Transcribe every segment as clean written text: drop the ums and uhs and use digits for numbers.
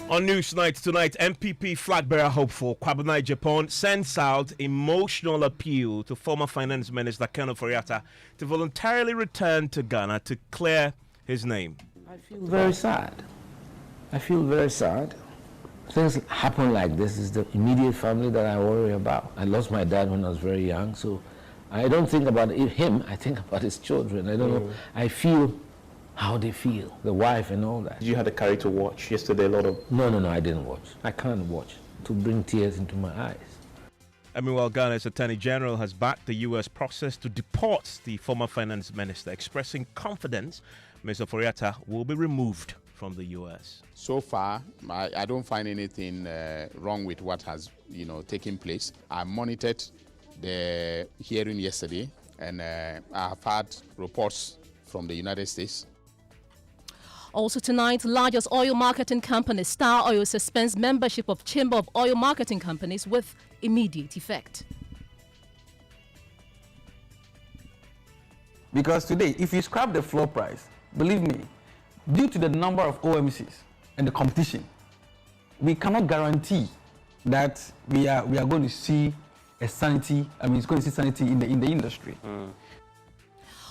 On Newsnight tonight, MPP flagbearer hopeful Kwabena Agyepong sends out emotional appeal to former Finance Minister Ken Ofori-Atta to voluntarily return to Ghana to clear his name. I feel very sad. I feel very sad. Things happen like this. It's the immediate family that I worry about. I lost my dad when I was very young, so I don't think about him, I think about his children. I don't know. I feel how they feel, the wife and all that. You had a carry to watch yesterday, a lot of... No, I didn't watch. I can't watch to bring tears into my eyes. Meanwhile, Ghana's Attorney General has backed the U.S. process to deport the former Finance Minister, expressing confidence Mr. Ofori-Atta will be removed from the U.S. So far, I don't find anything wrong with what has, taken place. I monitored the hearing yesterday, and I have had reports from the United States. Also tonight, largest oil marketing company Star Oil suspends membership of Chamber of Oil Marketing Companies with immediate effect. Because today, if you scrap the floor price, believe me, due to the number of OMCs and the competition, we cannot guarantee that we are going to see a sanity. It's going to see sanity in the industry.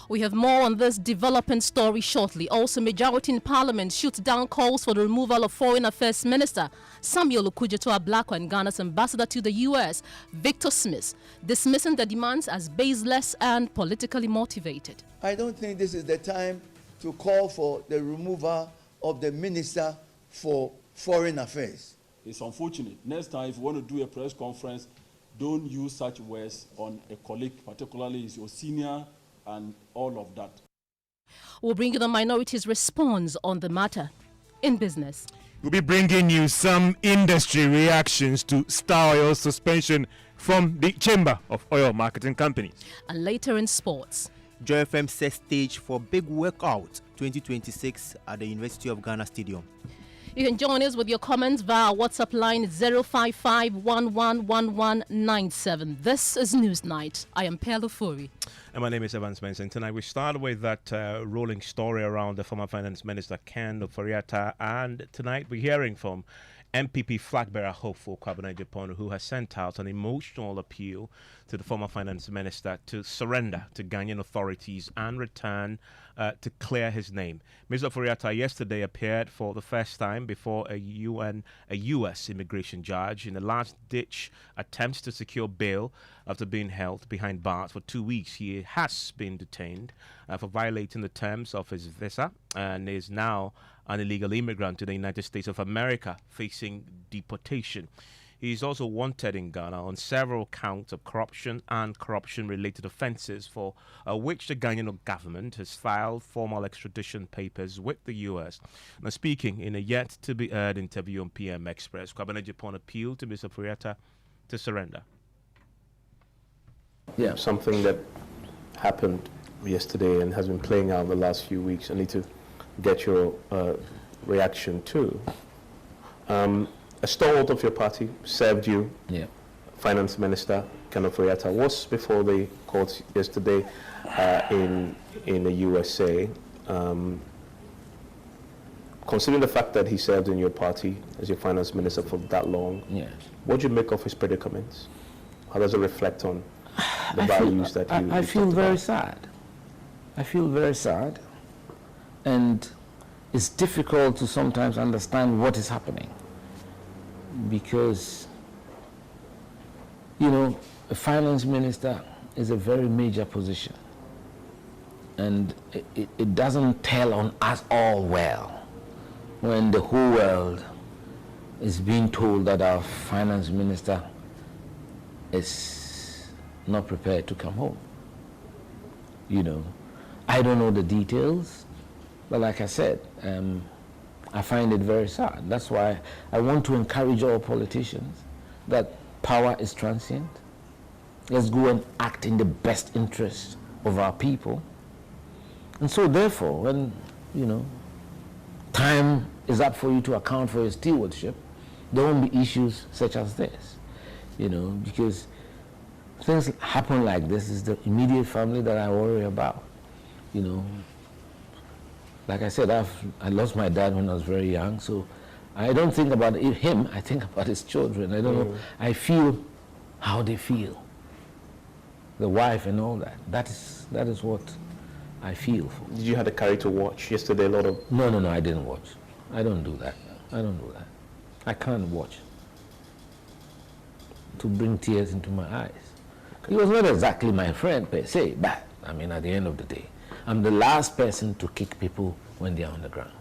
We have more on this developing story shortly. Also, majority in Parliament shoots down calls for the removal of Foreign Affairs Minister Samuel Okudzeto Ablakwa and Ghana's ambassador to the U.S., Victor Smith, dismissing the demands as baseless and politically motivated. I don't think this is the time to call for the removal of the Minister for Foreign Affairs. It's unfortunate. Next time, if you want to do a press conference, don't use such words on a colleague, particularly is your senior and all of that. We'll bring you the minorities' response on the matter in business. We'll be bringing you some industry reactions to Star Oil's suspension from the Chamber of Oil Marketing Companies. And later in sports, Joy FM sets stage for Big Workout 2026 at the University of Ghana Stadium. You can join us with your comments via WhatsApp line 055-111197. This is Newsnight. I am Pelo Furi. And my name is Evans Benson. Tonight we start with that rolling story around the former Finance Minister Ken Ofori-Atta, and tonight we're hearing from MPP flagbearer hopeful Kwabena Agyepong, who has sent out an emotional appeal to the former Finance Minister to surrender to Ghanaian authorities and return to clear his name. Mr. Ofori-Atta yesterday appeared for the first time before a U.S. immigration judge in a last-ditch attempt to secure bail after being held behind bars for 2 weeks. He has been detained for violating the terms of his visa and is now an illegal immigrant to the United States of America facing deportation. He is also wanted in Ghana on several counts of corruption and corruption-related offences for which the Ghanaian government has filed formal extradition papers with the U.S. Now, speaking in a yet-to-be-heard interview on PM Express, Kwabena Agyepong appealed to Mr. Ofori-Atta to surrender. Yeah, something that happened yesterday and has been playing out the last few weeks. I need to get your reaction too. A stalwart of your party served you, Finance Minister Ken Ofori-Atta was before the courts yesterday in the USA. Considering the fact that he served in your party as your Finance Minister for that long, what do you make of his predicaments? How does it reflect on the values that you I feel very sad. I feel very sad. And it's difficult to sometimes understand what is happening, because, a finance minister is a very major position, and it doesn't tell on us all well when the whole world is being told that our finance minister is not prepared to come home. I don't know the details. But like I said, I find it very sad. That's why I want to encourage all politicians that power is transient. Let's go and act in the best interest of our people. And so therefore, when, time is up for you to account for your stewardship, there won't be issues such as this, because things happen like this. It's the immediate family that I worry about, Like I said, I lost my dad when I was very young, so I don't think about him, I think about his children. I don't know. I feel how they feel. The wife and all that. That is what I feel for. Did you have the courage to watch yesterday a lot of... No, I didn't watch. I don't do that. I don't do that. I can't watch. To bring tears into my eyes. Okay. He was not exactly my friend per se, but I mean, at the end of the day, I'm the last person to kick people when they're on the ground.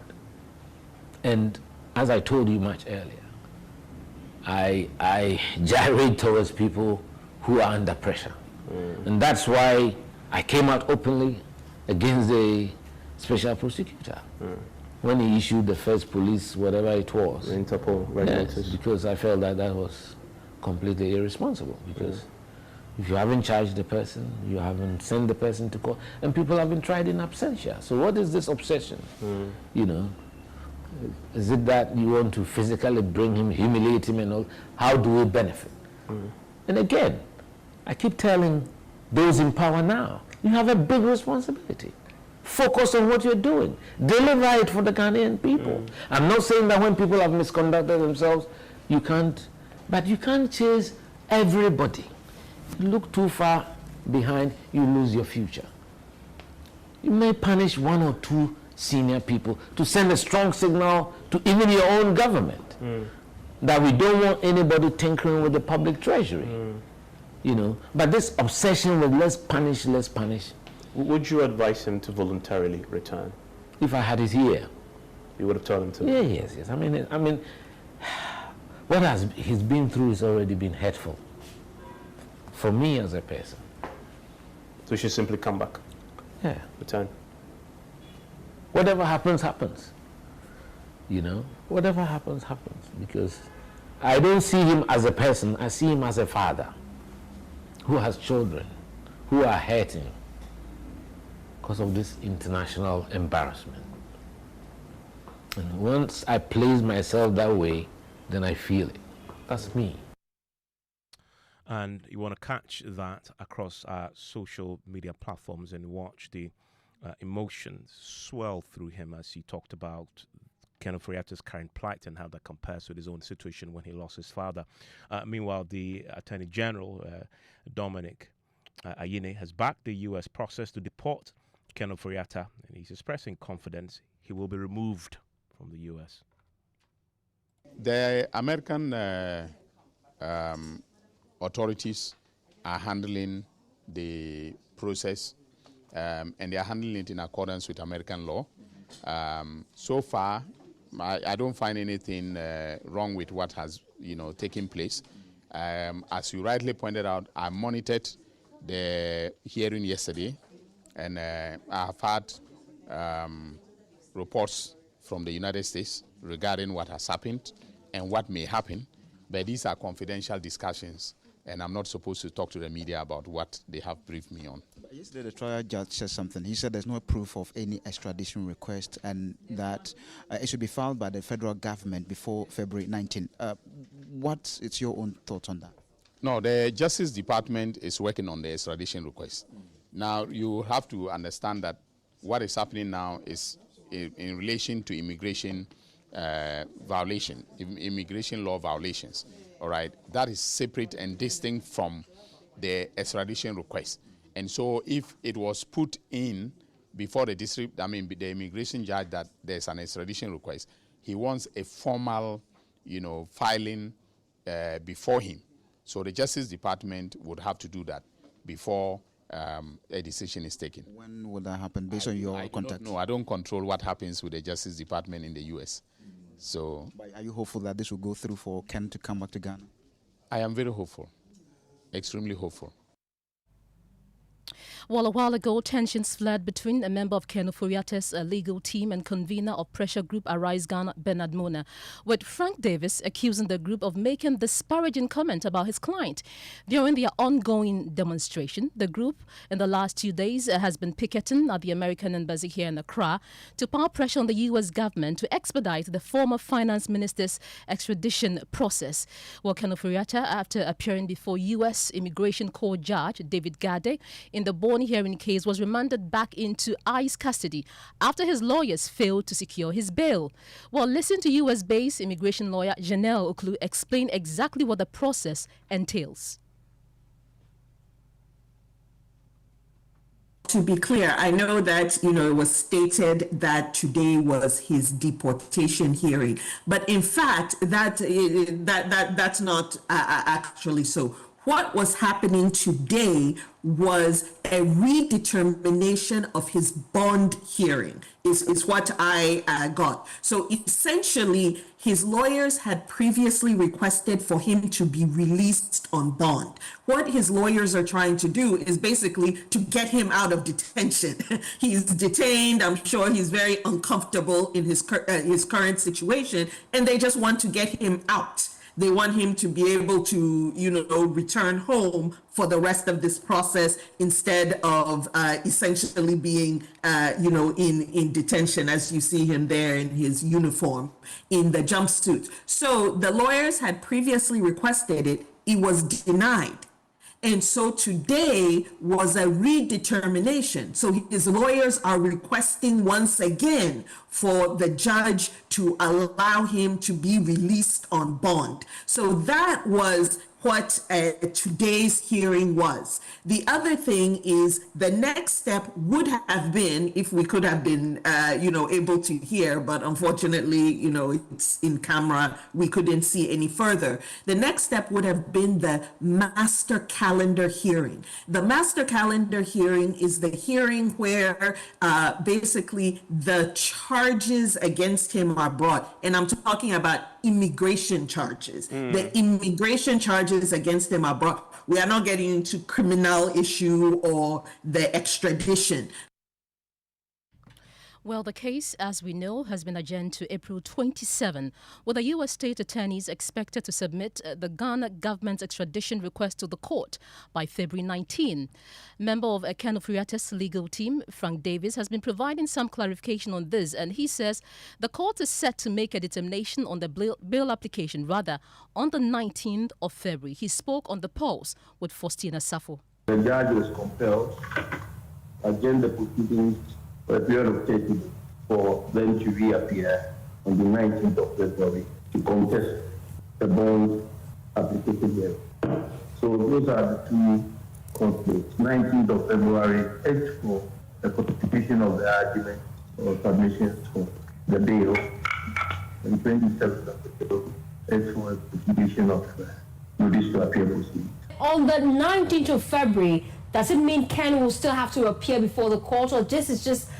And as I told you much earlier, I gyrate towards people who are under pressure. And that's why I came out openly against the special prosecutor when he issued the first police, whatever it was. The Interpol red notice. Because I felt that that was completely irresponsible. Because if you haven't charged the person, you haven't sent the person to court, and people have been tried in absentia. So what is this obsession? You know, is it that you want to physically bring him, humiliate him and all? How do we benefit? And again, I keep telling those in power now, you have a big responsibility. Focus on what you're doing. Deliver it for the Ghanaian people. I'm not saying that when people have misconducted themselves, you can't, but you can't chase everybody. You look too far behind, you lose your future. You may punish one or two senior people to send a strong signal to even your own government that we don't want anybody tinkering with the public treasury. You know, but this obsession with let's punish. Would you advise him to voluntarily return? If I had it here, you would have told him to. Yes. I mean, what he's been through has already been hurtful for me as a person. So he should simply come back. Yeah. Return. Whatever happens, happens. You know, whatever happens, happens. Because I don't see him as a person. I see him as a father who has children who are hurting because of this international embarrassment. And once I place myself that way, then I feel it. That's me. And you want to catch that across our social media platforms and watch the emotions swell through him as he talked about Ken Ofori-Atta's current plight and how that compares with his own situation when he lost his father. Meanwhile, the Attorney General, Dominic Ayine, has backed the U.S. process to deport Ken Ofori-Atta, and he's expressing confidence he will be removed from the U.S. The American authorities are handling the process and they are handling it in accordance with American law. So far, I don't find anything wrong with what has taken place. As you rightly pointed out, I monitored the hearing yesterday, and I have had reports from the United States regarding what has happened and what may happen, but these are confidential discussions, and I'm not supposed to talk to the media about what they have briefed me on. Yesterday, the trial judge said something. He said there's no proof of any extradition request and that it should be filed by the federal government before February 19. What is your own thoughts on that? No, the Justice Department is working on the extradition request. Now, you have to understand that what is happening now is in relation to immigration violation, immigration law violations. All right, that is separate and distinct from the extradition request. And so, if it was put in before the the immigration judge that there's an extradition request, he wants a formal, filing before him. So the Justice Department would have to do that before a decision is taken. When will that happen, based on your contacts? No, I don't control what happens with the Justice Department in the U.S. So, but are you hopeful that this will go through for Ken to come back to Ghana? I am very hopeful, extremely hopeful. Well, a while ago, tensions flared between a member of Ken Ofori-Atta's legal team and convener of pressure group Arise Ghana, Bernard Mona, with Frank Davies accusing the group of making disparaging comment about his client. During their ongoing demonstration, the group in the last 2 days has been picketing at the American embassy here in Accra to put pressure on the U.S. government to expedite the former finance minister's extradition process. Well, Ken Ofori-Atta, after appearing before U.S. Immigration Court Judge David Gade in the board bond hearing case was remanded back into ICE custody after his lawyers failed to secure his bail. Well, listen to US-based immigration lawyer Janelle Oklu explain exactly what the process entails. To be clear, I know that, it was stated that today was his deportation hearing, but in fact, that's not actually so. What was happening today was a redetermination of his bond hearing, is what I got. So essentially, his lawyers had previously requested for him to be released on bond. What his lawyers are trying to do is basically to get him out of detention. He's detained. I'm sure he's very uncomfortable in his current situation, and they just want to get him out. They want him to be able to, return home for the rest of this process instead of essentially being, in detention, as you see him there in his uniform, in the jumpsuit. So the lawyers had previously requested it. It was denied. And so today was a redetermination. So his lawyers are requesting once again for the judge to allow him to be released on bond. So that was what today's hearing was. The other thing is the next step would have been, if we could have been, able to hear, but unfortunately, it's in camera, we couldn't see any further. The next step would have been the master calendar hearing. The master calendar hearing is the hearing where basically the charges against him are brought. And I'm talking about immigration charges. The immigration charges against him are brought. We are not getting into criminal issue or the extradition. Well, the case, as we know, has been adjourned to April 27, with the U.S. state attorneys expected to submit the Ghana government's extradition request to the court by February 19. Member of Ken Ofori-Atta's legal team, Frank Davies, has been providing some clarification on this, and he says the court is set to make a determination on the bail application, rather, on the 19th of February. He spoke on the Pulse with Faustina Safo. The judge was compelled to adjourn the proceedings for a period of 30 days for them to reappear on the 19th of February to contest the bond application here. So those are the two conflicts. 19th of February is for the participation of the argument or submissions for the bail, and 27th of February is for the participation of notice to appear proceedings. On the 19th of February, does it mean Ken will still have to appear before the court, or this is just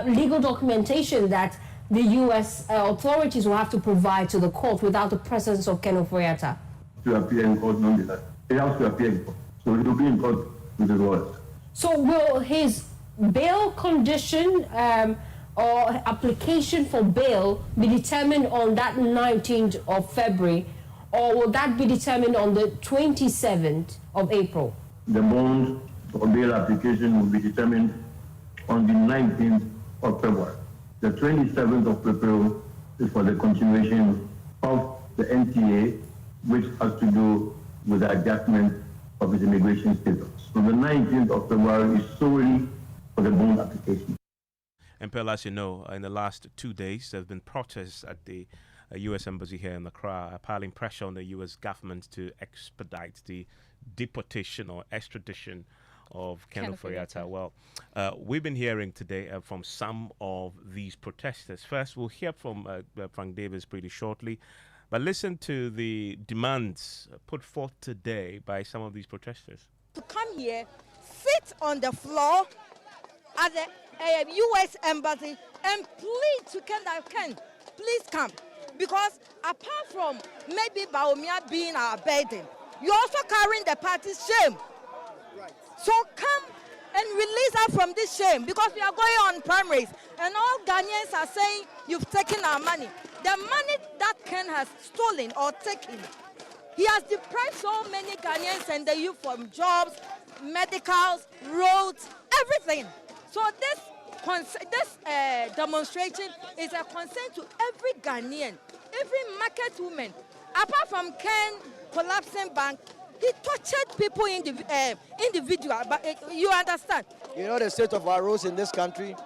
legal documentation that the U.S. authorities will have to provide to the court without the presence of Ken Ofori-Atta? To appear in court, nonetheless. He has to appear in court. So he will be in court with his lawyers. So will his bail condition or application for bail be determined on that 19th of February, or will that be determined on the 27th of April? The bond or bail application will be determined on the 19th of February. The 27th of April is for the continuation of the NTA, which has to do with the adjustment of his immigration status. So the 19th of February is solely for the bond application. And Pearl, as you know, in the last 2 days, there have been protests at the U.S. Embassy here in Accra, piling pressure on the U.S. government to expedite the deportation or extradition of Ken Ofori-Atta. Well, we've been hearing today from some of these protesters. First, we'll hear from Frank Davies pretty shortly, but listen to the demands put forth today by some of these protesters. To come here, sit on the floor at the U.S. Embassy and plead to Ken, please come. Because apart from maybe Baumia being our burden, you're also carrying the party's shame. Right. So come and release us from this shame, because we are going on primaries and all Ghanaians are saying you've taken our money. The money that Ken has stolen or taken, he has deprived so many Ghanaians and the youth from jobs, medicals, roads, everything. So this demonstration is a concern to every Ghanaian, every market woman. Apart from Ken collapsing bank, He tortured people individual, but you understand. You know the state of our roads in this country,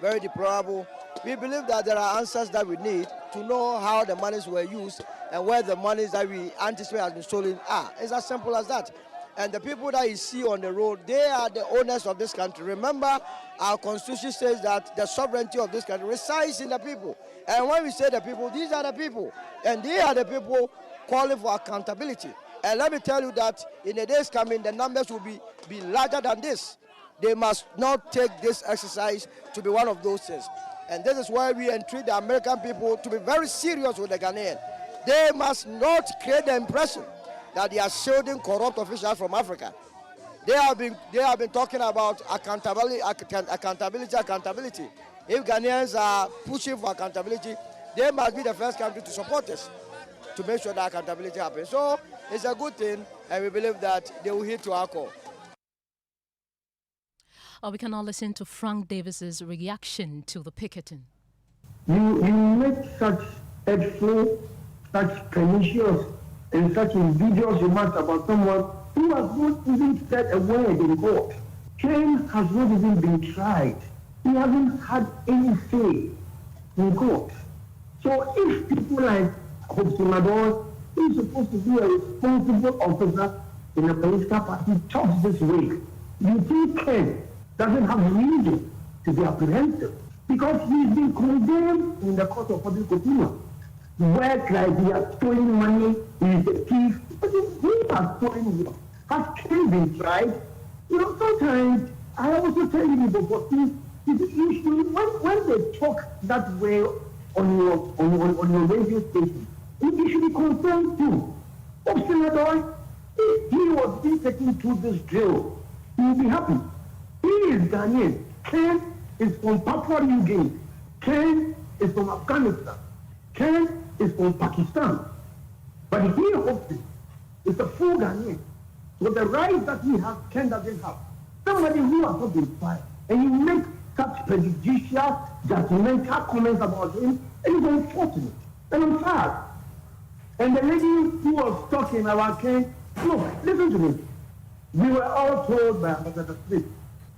very deplorable. We believe that there are answers that we need to know how the monies were used and where the monies that we anticipate has been stolen are. It's as simple as that. And the people that you see on the road, they are the owners of this country. Remember, our constitution says that the sovereignty of this country resides in the people. And when we say the people, these are the people. And they are the people calling for accountability. And let me tell you that in the days coming, the numbers will be larger than this. They must not take this exercise to be one of those things. And this is why we entreat the American people to be very serious with the Ghanaian. They must not create the impression that they are shielding corrupt officials from Africa. They have been talking about accountability. If Ghanaians are pushing for accountability, they must be the first country to support us to make sure that accountability happens. So it's a good thing, and we believe that they will heed to our call. We can now listen to Frank Davies' reaction to the picketing. You make such hurtful, such pernicious, and such invidious remarks about someone who has not even said a word in court. Ken has not even been tried. He hasn't had any say in court. So if people like Okudzeto, who is supposed to be a responsible officer in a political party, talks this way, you think Ken doesn't have reason to be apprehensive because he's been condemned in the court of public opinion. Work like he has stolen money, he is a thief. But who has stolen what? Has Ken been tried? You know, sometimes I also tell you people, but when they talk that way on your radio station, you should be concerned too. Okudzeto, if he was being taken through this drill, he will be happy. He is Ghanaian. Ken is from Papua New Guinea. Ken is from Afghanistan. Ken is from Pakistan. But he hopes is a full Ghanaian. So the right that he has, Ken doesn't have. Somebody who has not been tried, and you make such prejudicial, judgmental comments about him, and it's unfortunate. And I'm sad. And the lady who was talking about Ken, look, listen to me. We were all told by Ambassador Smith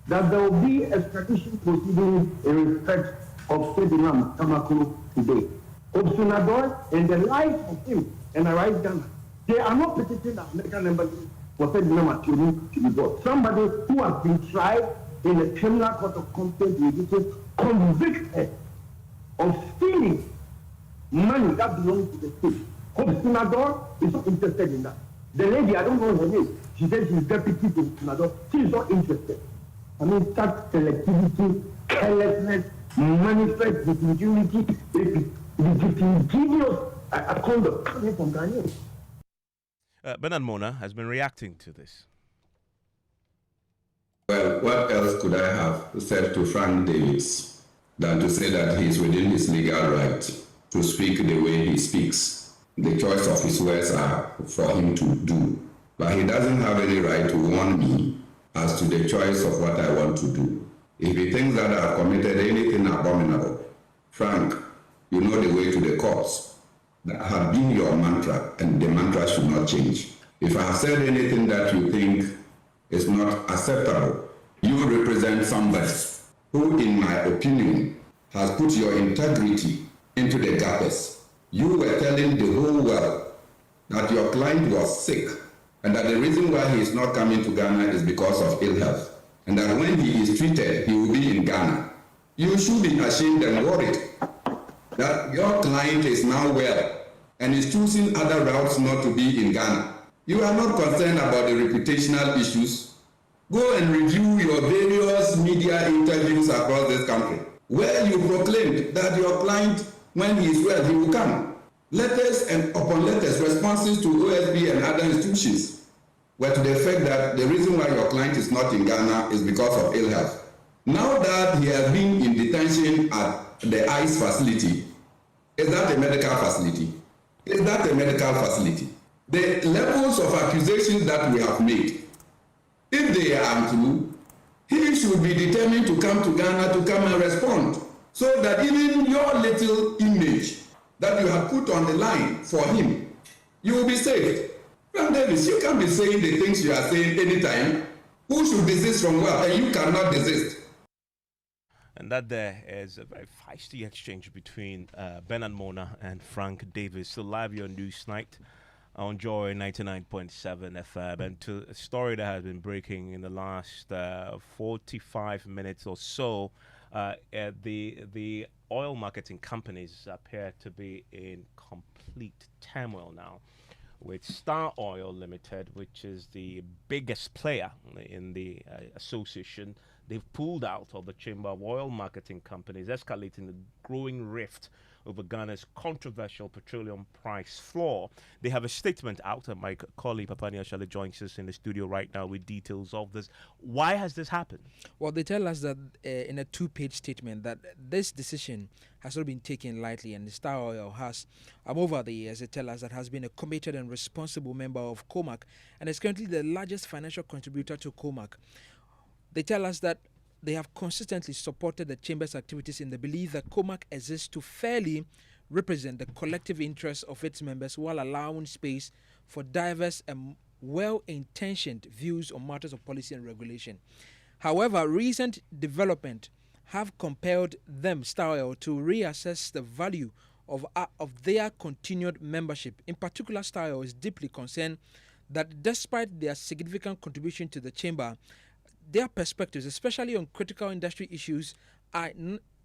that there will be extradition proceedings in respect of Kwabena Agyepong today. Okudzeto and the life of him and the right Ghana, they are not petitioning the American embassy for Kwabena Agyepong to be brought. Somebody who has been tried in a criminal court of complaint is convicted of stealing money that belongs to the state. Okudzeto is not interested in that. The lady, I don't know her name, she says she's deputy to Okudzeto. She is not interested. I mean, such selectivity, carelessness, manifest disingenuity, disingenuous conduct coming from Ghanaians. Bernard Mona has been reacting to this. Well, what else could I have said to Frank Davies than to say that he is within his legal right to speak the way he speaks? The choice of his words are for him to do. But he doesn't have any right to warn me as to the choice of what I want to do. If he thinks that I have committed anything abominable, Frank, you know the way to the courts. That have been your mantra, and the mantra should not change. If I have said anything that you think is not acceptable, you represent somebody who, in my opinion, has put your integrity into the gappers. You were telling the whole world that your client was sick, and that the reason why he is not coming to Ghana is because of ill health, and that when he is treated, he will be in Ghana. You should be ashamed and worried that your client is now well and is choosing other routes not to be in Ghana. You are not concerned about the reputational issues. Go and review your various media interviews across this country, where you proclaimed that your client, when he is well, he will come. Letters and upon letters, responses to OSB and other institutions were to the effect that the reason why your client is not in Ghana is because of ill health. Now that he has been in detention at the ICE facility, is that a medical facility? Is that a medical facility? The levels of accusations that we have made, if they are true, he should be determined to come to Ghana to come and respond, so that even your little image that you have put on the line for him, you will be saved. Frank Davies, you can't be saying the things you are saying anytime. Who should desist from what? And you cannot desist. And that there is a very feisty exchange between Bernard Mona and Frank Davies. So live your news night on Joy 99.7 FM. And to a story that has been breaking in the last 45 minutes or so, the oil marketing companies appear to be in complete turmoil now, with Star Oil Limited, which is the biggest player in the association. They've pulled out of the Chamber of Oil Marketing Companies, escalating the growing rift over Ghana's controversial petroleum price floor. They have a statement out, and my colleague Papani Ashale joins us in the studio right now with details of this. Why has this happened? Well, they tell us that in a two-page statement that this decision has not been taken lightly, and the Star Oil has, over the years, they tell us that has been a committed and responsible member of COMAC, and is currently the largest financial contributor to COMAC. They tell us that they have consistently supported the Chamber's activities in the belief that COMAC exists to fairly represent the collective interests of its members while allowing space for diverse and well-intentioned views on matters of policy and regulation. However, recent development have compelled them, Star Oil, to reassess the value of their continued membership. In particular, Star Oil is deeply concerned that despite their significant contribution to the Chamber, their perspectives, especially on critical industry issues, are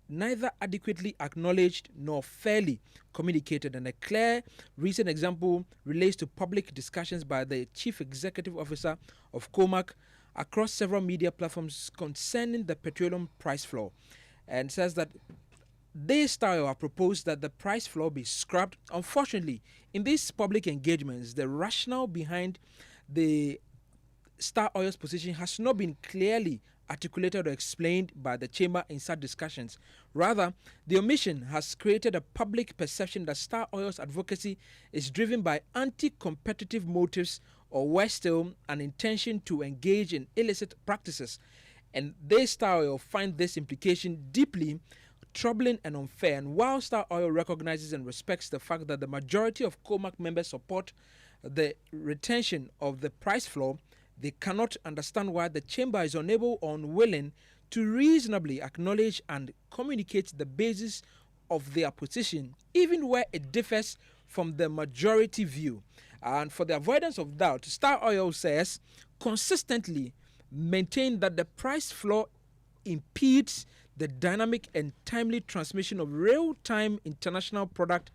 neither adequately acknowledged nor fairly communicated. And a clear recent example relates to public discussions by the Chief Executive Officer of COMAC across several media platforms concerning the petroleum price floor, and says that they style have proposed that the price floor be scrapped. Unfortunately, in these public engagements, the rationale behind the Star Oil's position has not been clearly articulated or explained by the Chamber in such discussions. Rather, the omission has created a public perception that Star Oil's advocacy is driven by anti-competitive motives, or worse still, an intention to engage in illicit practices. And they, Star Oil, find this implication deeply troubling and unfair. And while Star Oil recognizes and respects the fact that the majority of COMAC members support the retention of the price floor, they cannot understand why the Chamber is unable or unwilling to reasonably acknowledge and communicate the basis of their position, even where it differs from the majority view. And for the avoidance of doubt, Star Oil says consistently maintain that the price floor impedes the dynamic and timely transmission of real-time international product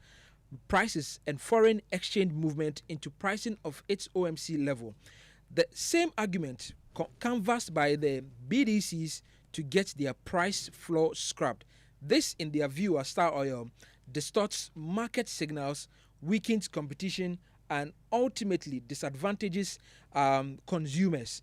prices and foreign exchange movement into pricing of its OMC level. The same argument canvassed by the BDCs to get their price floor scrapped. This, in their view, as Star Oil, distorts market signals, weakens competition, and ultimately disadvantages consumers.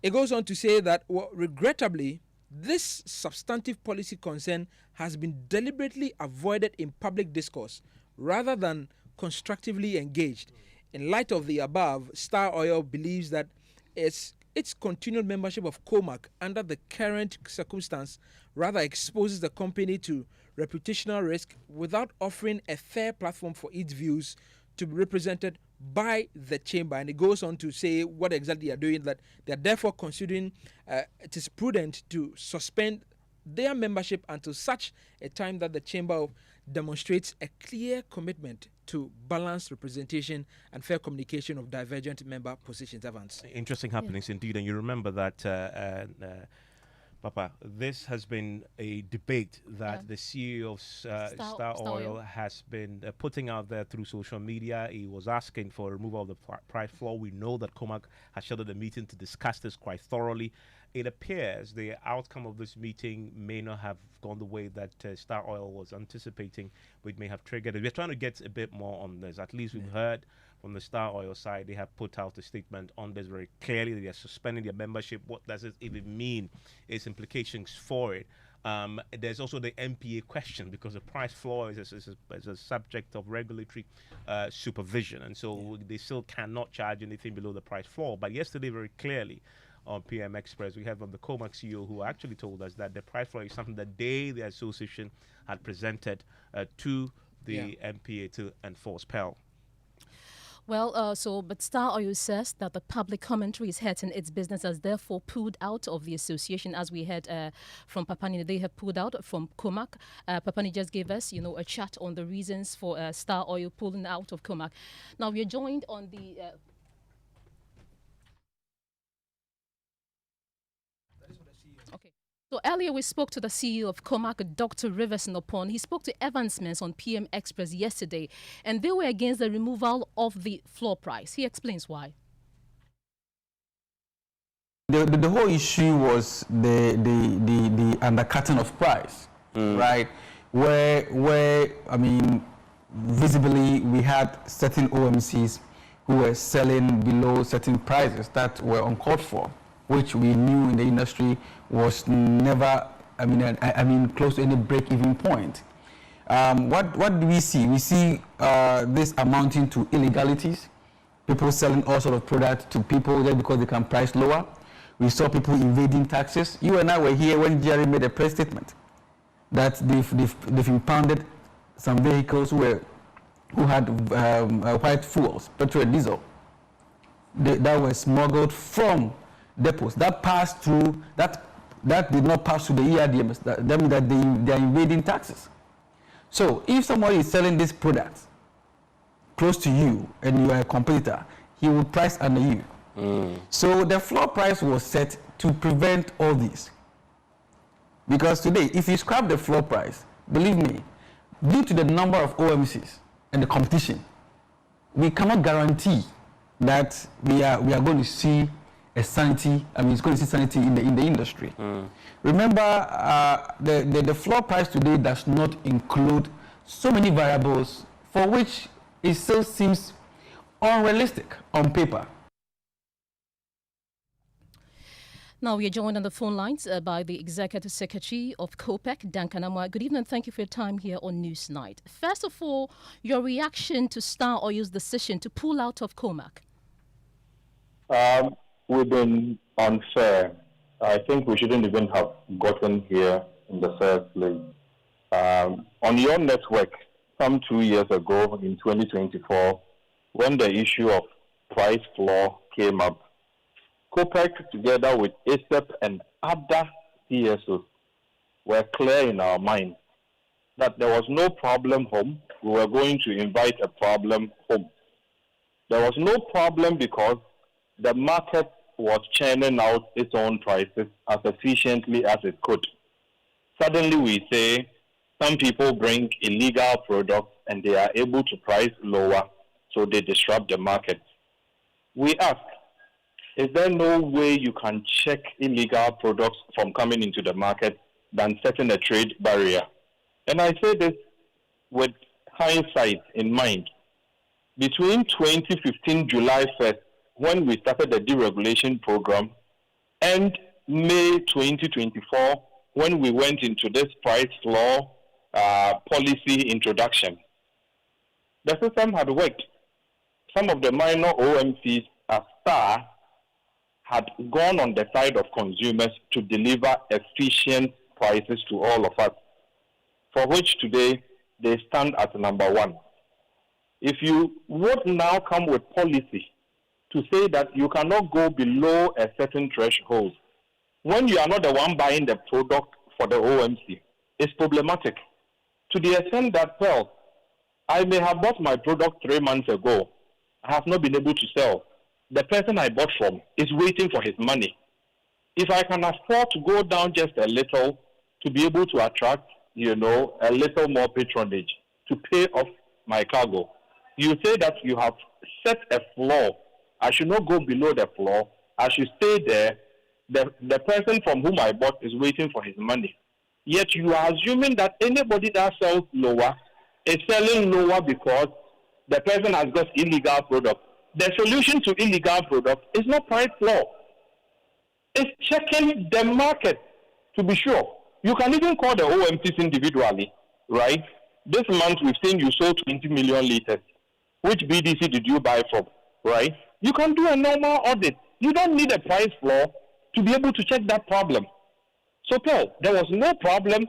It goes on to say that, regrettably, this substantive policy concern has been deliberately avoided in public discourse rather than constructively engaged. In light of the above, Star Oil believes that its continued membership of COMAC under the current circumstance rather exposes the company to reputational risk without offering a fair platform for its views to be represented by the Chamber. And it goes on to say what exactly they are doing, that they are therefore considering it is prudent to suspend their membership until such a time that the Chamber demonstrates a clear commitment to balanced representation and fair communication of divergent member positions. Evans. Interesting happenings indeed. And you remember that, Papa, this has been a debate that the CEO of Star Oil has been putting out there through social media. He was asking for removal of the price floor. We know that COMAC has scheduled a meeting to discuss this quite thoroughly. It appears the outcome of this meeting may not have gone the way that Star Oil was anticipating, which may have triggered it. We're trying to get a bit more on this. At least we've heard from the Star Oil side, they have put out a statement on this very clearly. They are suspending their membership. What does it even mean? Its implications for it. There's also the MPA question, because the price floor is a subject of regulatory supervision, and so they still cannot charge anything below the price floor. But yesterday, very clearly, on PM Express, we have the COMAC CEO who actually told us that the price floor is something that the association, had presented to the MPA to enforce. Pell. Well, but Star Oil says that the public commentary is hurting its business, has therefore pulled out of the association. As we heard from Papani, they have pulled out from COMAC. Papani just gave us, a chat on the reasons for Star Oil pulling out of COMAC. Now we are joined on the. Okay. So earlier we spoke to the CEO of COMAC, Dr. Rivers Nopon. He spoke to Evans Mens on PM Express yesterday, and they were against the removal of the floor price. He explains why. The whole issue was the undercutting of price, right? Where I mean, visibly we had certain OMCs who were selling below certain prices that were uncalled for, which we knew in the industry was never, I mean, close to any break-even point. What do we see? We see this amounting to illegalities, people selling all sort of products to people just because they can price lower. We saw people evading taxes. You and I were here when Jerry made a press statement that they've impounded some vehicles who had white fuels, petrol and diesel, that were smuggled from depots. That passed through, that did not pass through the ERDMs. That means that they are evading taxes. So if somebody is selling these products close to you and you are a competitor, he will price under you. So the floor price was set to prevent all this. Because today, if you scrap the floor price, believe me, due to the number of OMCs and the competition, we cannot guarantee that we are going to see a sanity. I mean, it's going to see sanity in the industry. Remember, the floor price today does not include so many variables for which it still seems unrealistic on paper. Now we are joined on the phone lines by the Executive Secretary of COPEC, Duncan Amwa. Good evening. Thank you for your time here on Newsnight. First of all, your reaction to Star Oil's decision to pull out of COMAC. We've been unfair. I think we shouldn't even have gotten here in the first place. On your network, some 2 years ago in 2024, when the issue of price floor came up, COPEC, together with ASEP and other CSOs, were clear in our minds that there was no problem home. We were going to invite a problem home. There was no problem because the market was churning out its own prices as efficiently as it could. Suddenly we say some people bring illegal products and they are able to price lower, so they disrupt the market. We ask, is there no way you can check illegal products from coming into the market than setting a trade barrier? And I say this with hindsight in mind. Between 2015 July 1st, when we started the deregulation program, and May 2024, when we went into this price floor policy introduction, the system had worked. Some of the minor OMCs as STAR had gone on the side of consumers to deliver efficient prices to all of us, for which today they stand at number one. If you would now come with policy to say that you cannot go below a certain threshold, when you are not the one buying the product for the OMC, it's problematic. To the extent that, well, I may have bought my product 3 months ago, I have not been able to sell. The person I bought from is waiting for his money. If I can afford to go down just a little to be able to attract, a little more patronage to pay off my cargo, you say that you have set a floor. I should not go below the floor. I should stay there. The person from whom I bought is waiting for his money. Yet you are assuming that anybody that sells lower is selling lower because the person has got illegal product. The solution to illegal product is not price floor. It's checking the market to be sure. You can even call the OMCs individually, right? This month we've seen you sold 20 million liters. Which BDC did you buy from, right? You can do a normal audit. You don't need a price floor to be able to check that problem. So, Paul, there was no problem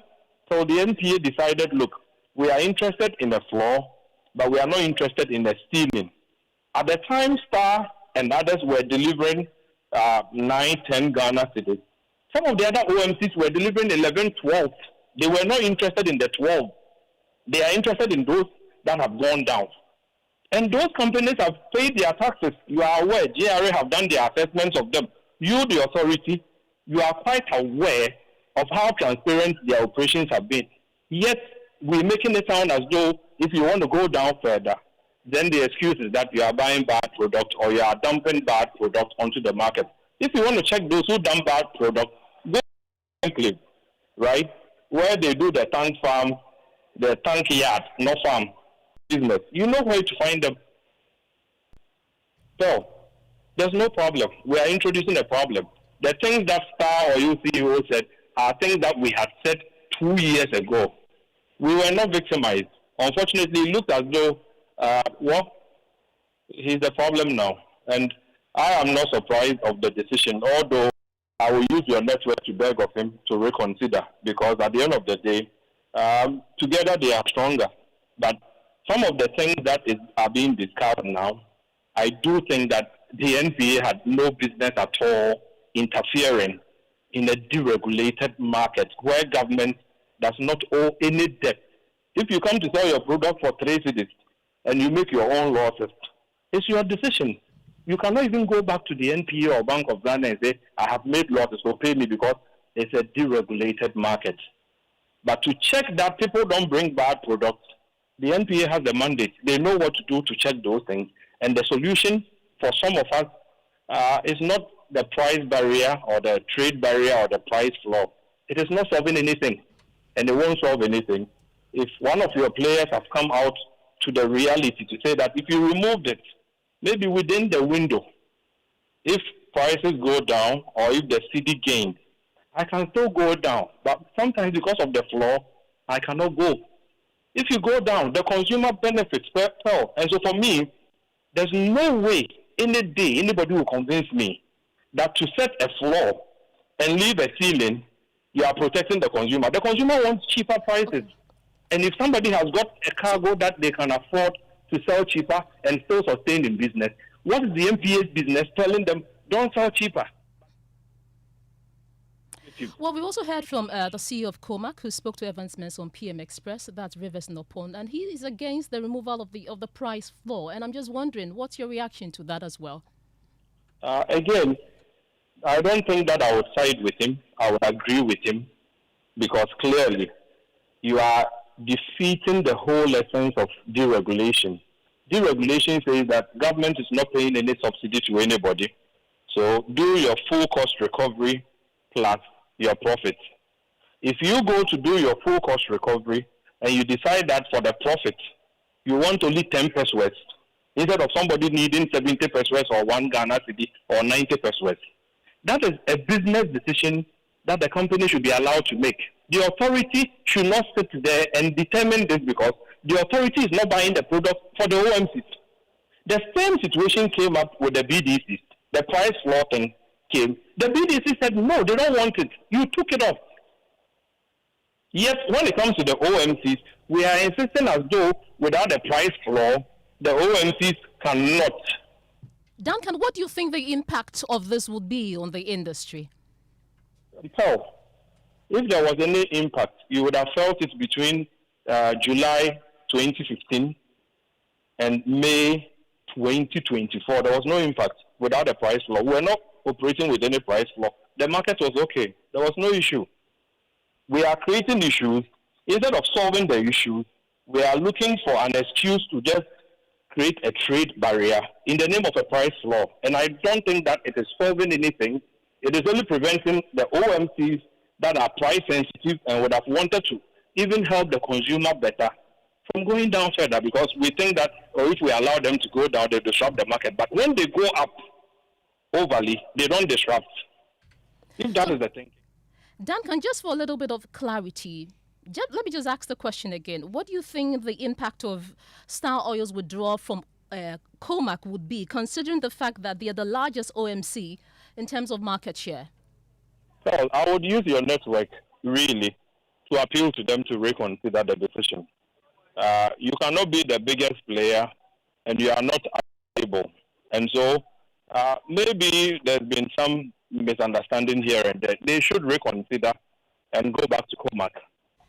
till the NPA decided, look, we are interested in a floor, but we are not interested in a ceiling. At the time, Star and others were delivering 9, 10 Ghana cedis. Some of the other OMCs were delivering 11, 12. They were not interested in the 12. They are interested in those that have gone down. And those companies have paid their taxes. You are aware, JRA have done their assessments of them. You, the authority, you are quite aware of how transparent their operations have been. Yet, we're making it sound as though if you want to go down further, then the excuse is that you are buying bad product or you are dumping bad product onto the market. If you want to check those who dump bad product, go to Enclave, right? Where they do the tank farm, the tank yard, no farm business. You know where to find them. So, there's no problem. We are introducing a problem. The things that Star or you CEO said are things that we had said 2 years ago. We were not victimized. Unfortunately, it looked as though, he's the problem now. And I am not surprised of the decision, although I will use your network to beg of him to reconsider, because at the end of the day, together they are stronger. But some of the things that are being discussed now, I do think that the NPA had no business at all interfering in a deregulated market where government does not owe any debt. If you come to sell your product for 3 cedis and you make your own losses, it's your decision. You cannot even go back to the NPA or Bank of Ghana and say, I have made losses, so pay me, because it's a deregulated market. But to check that people don't bring bad products, the NPA has the mandate. They know what to do to check those things. And the solution for some of us is not the price barrier or the trade barrier or the price floor. It is not solving anything, and it won't solve anything. If one of your players have come out to the reality to say that if you removed it, maybe within the window, if prices go down or if the city gains, I can still go down. But sometimes because of the floor, I cannot go. If you go down, the consumer benefits fell. And so for me, there's no way any day anybody will convince me that to set a floor and leave a ceiling, you are protecting the consumer. The consumer wants cheaper prices. And if somebody has got a cargo that they can afford to sell cheaper and still sustain in business, what is the NPA's business telling them, don't sell cheaper? Well, we also heard from the CEO of COMAC, who spoke to Evans Mensah on PM Express, that's Rivers Nopon, and he is against the removal of the price floor. And I'm just wondering, what's your reaction to that as well? Again, I don't think that I would side with him. I would agree with him, because clearly you are defeating the whole essence of deregulation. Deregulation says that government is not paying any subsidy to anybody. So do your full cost recovery plus your profit. If you go to do your full cost recovery and you decide that for the profit, you want only 10 pesos instead of somebody needing 70 pesos or 1 Ghana cedi or 90 pesos. That is a business decision that the company should be allowed to make. The authority should not sit there and determine this, because the authority is not buying the product for the OMCs. The same situation came up with the BDCs. The price floor thing came. The BDC said, no, they don't want it. You took it off. Yet, when it comes to the OMCs, we are insisting as though without a price floor, the OMCs cannot. Duncan, what do you think the impact of this would be on the industry? So, if there was any impact, you would have felt it between July 2015 and May 2024. There was no impact without a price floor. We were not operating with any price floor. The market was okay. There was no issue. We are creating issues. Instead of solving the issues, we are looking for an excuse to just create a trade barrier in the name of a price floor. And I don't think that it is solving anything. It is only preventing the OMCs that are price sensitive and would have wanted to even help the consumer better from going down further, because we think that, or if we allow them to go down, they disrupt the market. But when they go up overly, they don't disrupt. If that is the thing. Duncan, just for a little bit of clarity, let me just ask the question again. What do you think the impact of Star Oil's withdrawal from COMAC would be, considering the fact that they are the largest OMC in terms of market share? Well, I would use your network, really, to appeal to them to reconsider the decision. You cannot be the biggest player and you are not table. And so maybe there's been some misunderstanding here and there. They should reconsider and go back to COMAC.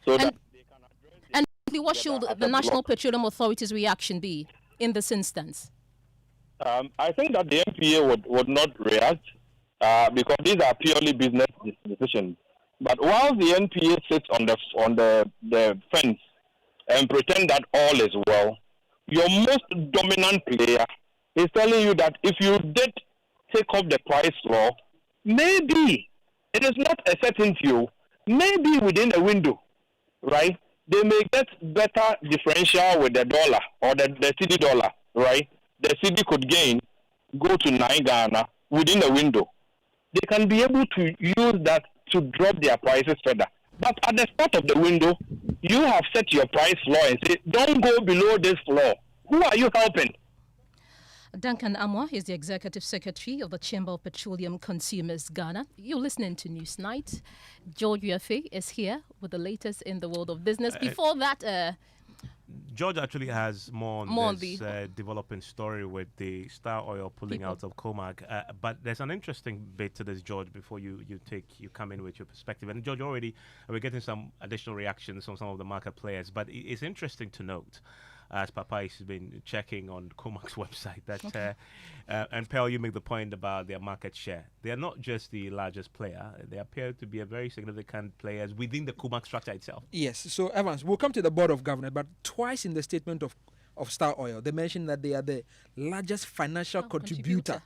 So that And what should the National Petroleum Authority's reaction be in this instance? I think that the NPA would not react because these are purely business decisions. But while the NPA sits on the fence and pretend that all is well, your most dominant player is telling you that if you did take off the price floor, maybe it is not a certainty, maybe within a window, right? They may get better differential with the dollar or the CD dollar, right? The CD could go to 9 Ghana within a window. They can be able to use that to drop their prices further. But at the start of the window, you have set your price floor and say, don't go below this floor. Who are you helping? Duncan Amwa is the Executive Secretary of the Chamber of Petroleum Consumers Ghana. You're listening to Newsnight. George Uefe is here with the latest in the world of business. Before that... George actually has more on this developing story with the Star Oil pulling out of COMAC. But there's an interesting bit to this, George, before you come in with your perspective. And George, already we're getting some additional reactions from some of the market players. But it's interesting to note, as Papa has been checking on COMAC's website, that and Pearl, you make the point about their market share. They are not just the largest player; they appear to be a very significant players within the COMAC structure itself. Yes. So Evans, we'll come to the board of governors, but twice in the statement of Star Oil, they mentioned that they are the largest financial contributor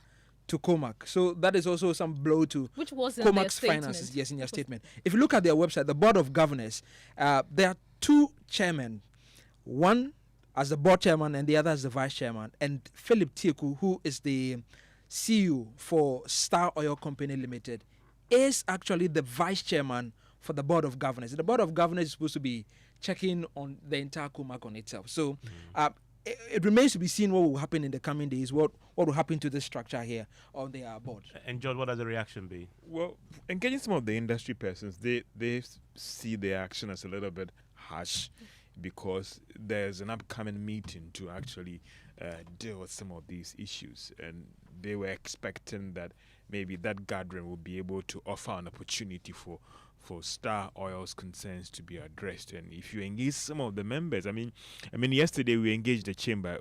to COMAC. So that is also some blow to COMAC's finances. Yes, in their statement. If you look at their website, the board of governors, there are 2 chairmen, one as the board chairman and the other as the vice chairman, and Philip Tieku, who is the CEO for Star Oil Company Limited, is actually the vice chairman for the board of governors. The board of governors is supposed to be checking on the entire COMAC on itself. So it remains to be seen what will happen in the coming days, what will happen to this structure here on their board. And George, what has the reaction been? Well, engaging some of the industry persons, they see the action as a little bit harsh, because there's an upcoming meeting to actually deal with some of these issues, and they were expecting that maybe that gathering will be able to offer an opportunity for Star Oil's concerns to be addressed. And if you engage some of the members, I mean, yesterday we engaged the chamber.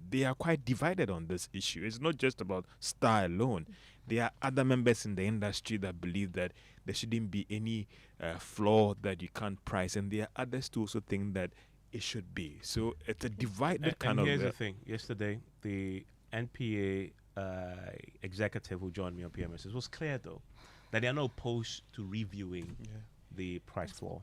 They are quite divided on this issue. It's not just about Star alone. There are other members in the industry that believe that there shouldn't be any floor that you can't price, and there are others who also think that it should be. So it's a divided kind of... And here's the thing. Yesterday, the NPA executive who joined me on PMS was clear, though, that they are not opposed to reviewing the price floor,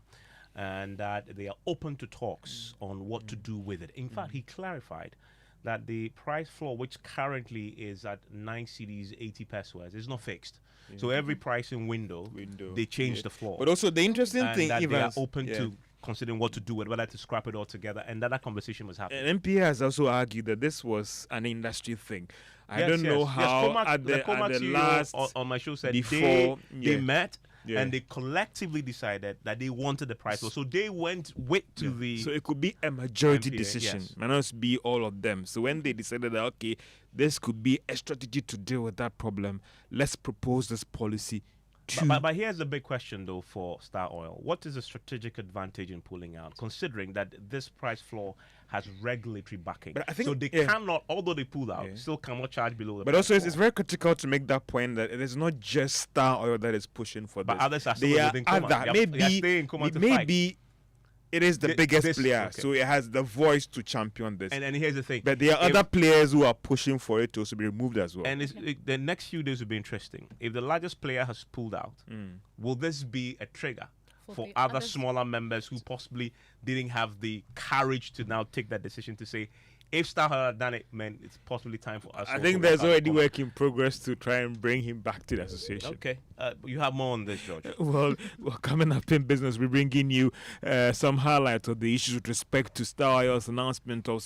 and that they are open to talks on what to do with it. In fact, he clarified that the price floor, which currently is at 9 cedis 80 pesos, is not fixed. So every pricing window they change the floor. But also the interesting thing, that they are open to considering what to do with, whether to scrap it all together, and that conversation was happening. And MPA has also argued that this was an industry thing. I don't know how COMAC, the CEO last on my show said before they met and they collectively decided that they wanted the price. So they went to the... So it could be a majority MPA, decision. May not be all of them. So when they decided that, okay, this could be a strategy to deal with that problem, let's propose this policy. But here's the big question, though, for Star Oil. What is the strategic advantage in pulling out, considering that this price floor has regulatory backing? But I think, so they cannot, although they pull out, still cannot charge below the But also, it's very critical to make that point that it is not just Star Oil that is pushing for this. But others are still within COMAC. Maybe it is the biggest player, so it has the voice to champion this. And here's the thing. But there are other players who are pushing for it to also be removed as well. And the next few days will be interesting. If the largest player has pulled out, will this be a trigger for other smaller members who possibly didn't have the courage to now take that decision to say, if Star had done it, man, it's possibly time for us. I think there's already work in progress to try and bring him back to the association. Okay. You have more on this, George. Well, coming up in business, we're bringing you some highlights of the issues with respect to Star Oil's announcement of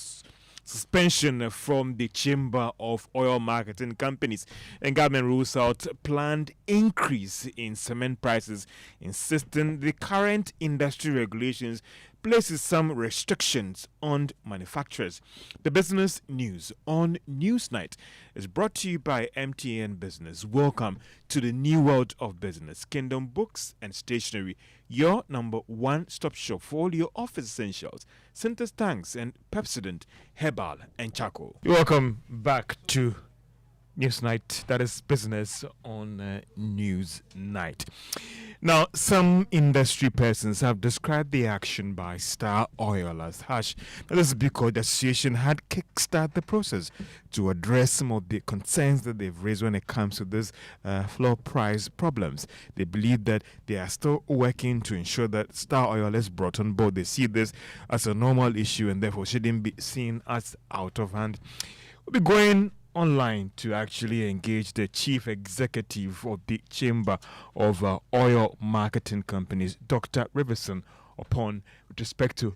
suspension from the Chamber of Oil Marketing Companies. And government rules out planned increase in cement prices, insisting the current industry regulations places some restrictions on manufacturers. The business news on Newsnight is brought to you by MTN Business. Welcome to the new world of business. Kingdom Books and Stationery, your number one-stop shop for all your office essentials. Cintas tanks and Pepsodent, Herbal and Charcoal. Welcome back to Newsnight, that is business on Newsnight. Now, some industry persons have described the action by Star Oil as harsh. That is because the association had kickstarted the process to address some of the concerns that they've raised when it comes to this floor price problems. They believe that they are still working to ensure that Star Oil is brought on board. They see this as a normal issue and therefore shouldn't be seen as out of hand. We'll be going online to actually engage the chief executive of the Chamber of Oil Marketing Companies, Dr. Riverson, upon with respect to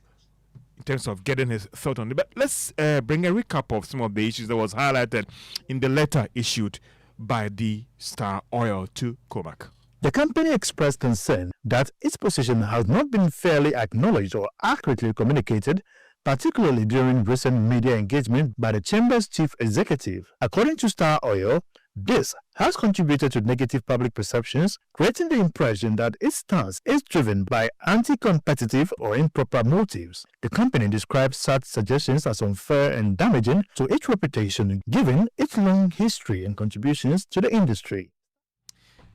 in terms of getting his thought on it. But let's bring a recap of some of the issues that was highlighted in the letter issued by the Star Oil to COMAC. The company expressed concern that its position has not been fairly acknowledged or accurately communicated, particularly during recent media engagement by the Chamber's chief executive. According to Star Oil, this has contributed to negative public perceptions, creating the impression that its stance is driven by anti-competitive or improper motives. The company describes such suggestions as unfair and damaging to its reputation, given its long history and contributions to the industry.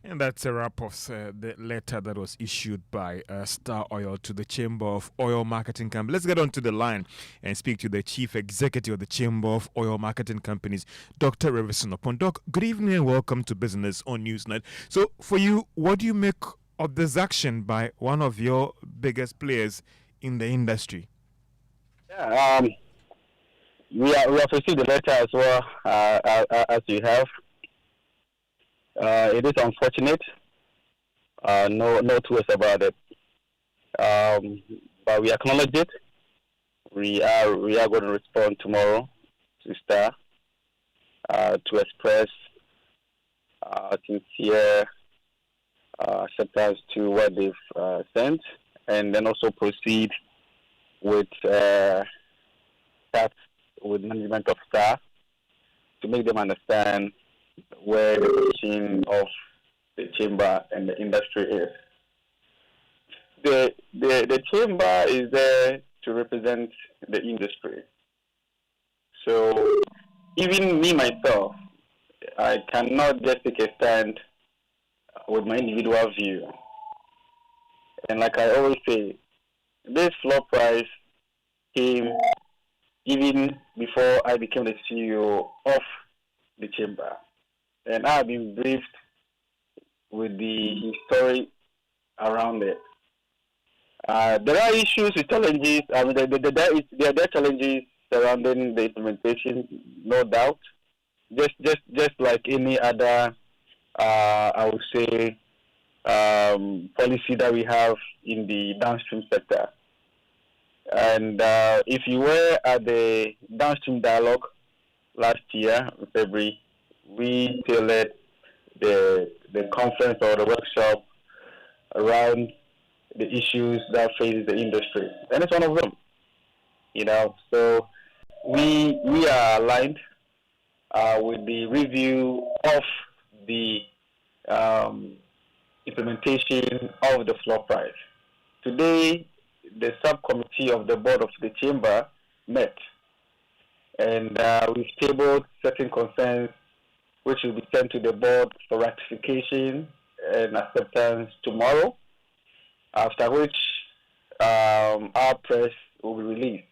And that's a wrap of the letter that was issued by Star Oil to the Chamber of Oil Marketing Companies. Let's get on to the line and speak to the Chief Executive of the Chamber of Oil Marketing Companies, Dr. Riverson. Upon Doc, good evening and welcome to Business on Newsnight. So for you, what do you make of this action by one of your biggest players in the industry? Yeah, we have received the letter as well as you have. It is unfortunate, no two ways about it. But we acknowledge it. We are going to respond tomorrow to Star to express sincere acceptance to what they've sent, and then also proceed with management of Star to make them understand where the position of the chamber and the industry is. The chamber is there to represent the industry. So even me myself, I cannot just take a stand with my individual view. And like I always say, this floor price came even before I became the CEO of the chamber. And I have been briefed with the history around it. There are issues with challenges. I mean, there are challenges surrounding the implementation, no doubt. Just like any other, I would say, policy that we have in the downstream sector. And if you were at the downstream dialogue last year, in February, we tailored the conference or the workshop around the issues that face the industry, and it's one of them. So we are aligned with the review of the implementation of the floor price. Today, the subcommittee of the board of the chamber met, and we've tabled certain concerns which will be sent to the board for ratification and acceptance tomorrow, after which our press will be released.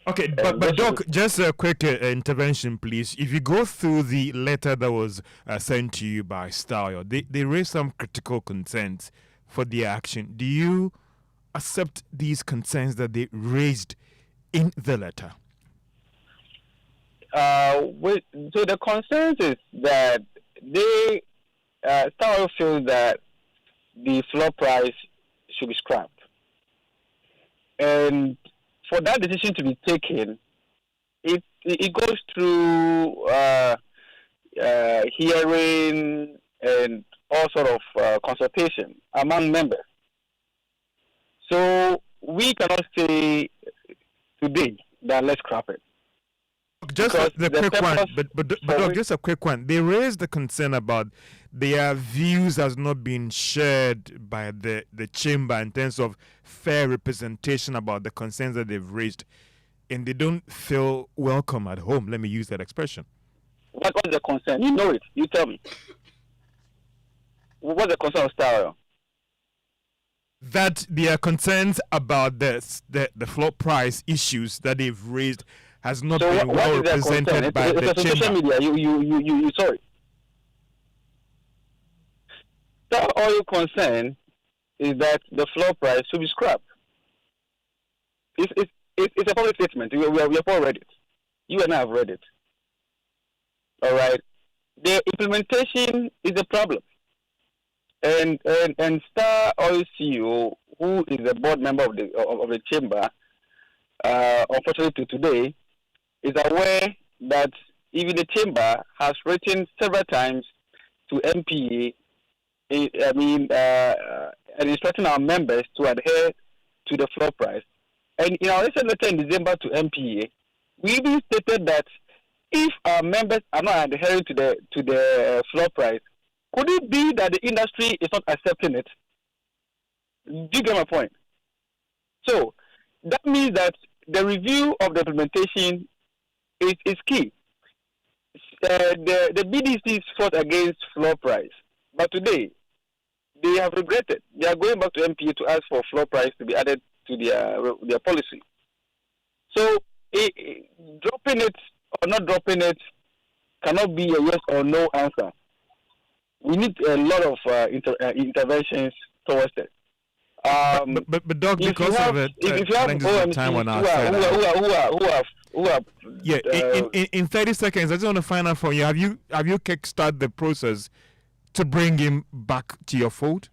Okay, but Doc, just a quick intervention, please. If you go through the letter that was sent to you by Star Oil, they raised some critical concerns for the action. Do you accept these concerns that they raised in the letter? So the concerns is that they Star Oil feels that the floor price should be scrapped, and for that decision to be taken, it goes through hearing and all sort of consultation among members. So we cannot say today that let's scrap it. Just Because the quick one, purpose but for Doc, which- just a quick one. They raised the concern about their views has not been shared by the chamber in terms of fair representation about the concerns that they've raised, and they don't feel welcome at home. Let me use that expression. What's the concern? You know it. You tell me. What's the concern of Star Oil? That there are concerns about the floor price issues that they've raised has not So been what well is their concern? represented by It's the on social chamber. media. You sorry. Star Oil concern is that the floor price should be scrapped. It's a public statement. We have all read it. You and I have read it. All right. The implementation is a problem. And Star Oil CEO, who is a board member of the chamber, unfortunately today, is aware that even the chamber has written several times to MPA, and instructing our members to adhere to the floor price. And in our recent letter in December to MPA, we even stated that if our members are not adhering to the floor price, could it be that the industry is not accepting it? Do you get my point? So that means that the review of the implementation is key. The BDCs fought against floor price, but today they have regretted. They are going back to MPA to ask for floor price to be added to their policy. So dropping it or not dropping it cannot be a yes or no answer. We need a lot of interventions towards it. But Doc, because of it, if you have OMCs time on our who side. In 30 seconds, I just want to find out from you: Have you kickstart the process to bring him back to your fold?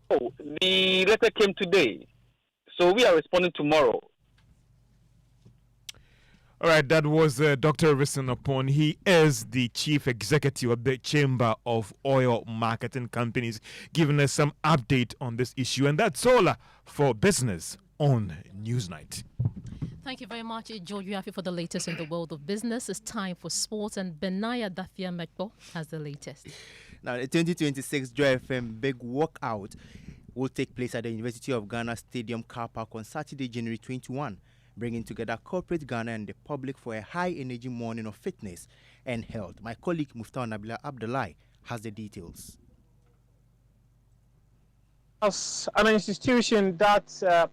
Oh, the letter came today, so we are responding tomorrow. All right, that was Dr. Okudzeto. He is the chief executive of the Chamber of Oil Marketing Companies, giving us some update on this issue. And that's all for business on Newsnight. Thank you very much, George Yafi, for the latest in the world of business. It's time for sports, and Benaya Dafia Mekbo has the latest. Now, the 2026 Joy FM Big Walkout will take place at the University of Ghana Stadium Car Park on Saturday, January 21. Bringing together corporate Ghana and the public for a high-energy morning of fitness and health. My colleague Muftau Nabila Abdullahi has the details. As an institution that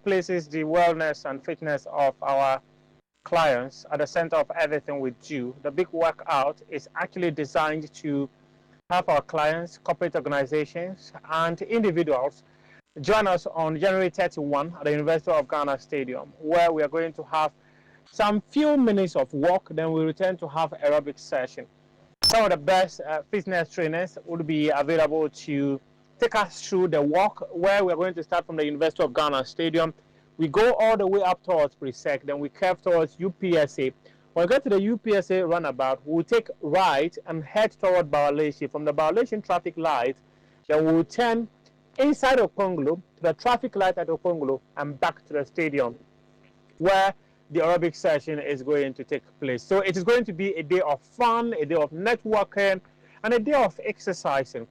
places the wellness and fitness of our clients at the center of everything we do, the Big Workout is actually designed to have our clients, corporate organizations, and individuals join us on January 31 at the University of Ghana Stadium, where we are going to have some few minutes of walk, then we return to have aerobic session. Some of the best fitness trainers will be available to take us through the walk, where we are going to start from the University of Ghana Stadium. We go all the way up towards Presec, then we curve towards UPSA. When we get to the UPSA runabout, we'll take right and head toward Bawaleshi. From the Bawaleshi traffic light, then we'll turn inside Okonglo to the traffic light at Okonglo and back to the stadium where the aerobic session is going to take place. So it is going to be a day of fun, a day of networking, and a day of exercising.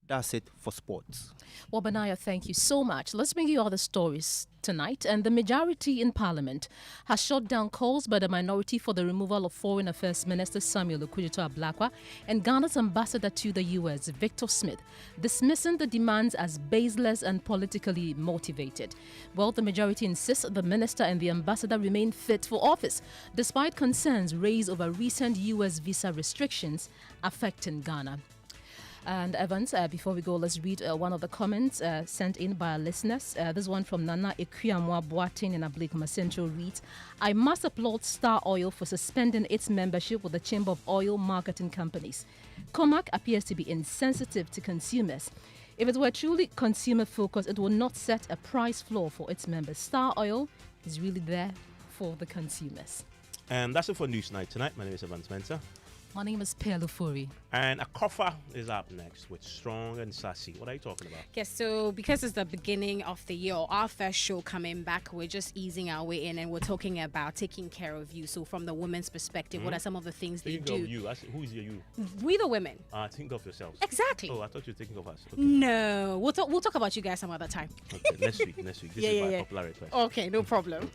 That's it for sports. Well, Benaya, thank you so much. Let's bring you other stories tonight. And the majority in Parliament has shot down calls by the minority for the removal of Foreign Affairs Minister Samuel Okudzeto Ablakwa and Ghana's ambassador to the U.S., Victor Smith, dismissing the demands as baseless and politically motivated. Well, the majority insists the minister and the ambassador remain fit for office, despite concerns raised over recent U.S. visa restrictions affecting Ghana. And Evans, before we go, let's read one of the comments sent in by our listeners. This one from Nana Ekuyamwa Boatin in Ablakwa Central reads, I must applaud Star Oil for suspending its membership with the Chamber of Oil Marketing Companies. COMAC appears to be insensitive to consumers. If it were truly consumer focused, it would not set a price floor for its members. Star Oil is really there for the consumers. And that's it for Newsnight tonight. My name is Evan Spencer. My name is Pearl Ofori. And Akofa is up next with Strong and Sassy. What are you talking about? Yes, so because it's the beginning of the year, our first show coming back, we're just easing our way in and we're talking about taking care of you. So from the women's perspective, what are some of the things they do? Of you. Who is you? We the women. Think of yourselves. Exactly. Oh, I thought you were thinking of us. Okay. No, we'll talk about you guys some other time. Okay, next week. This is my popular request. Okay, no problem. Okay.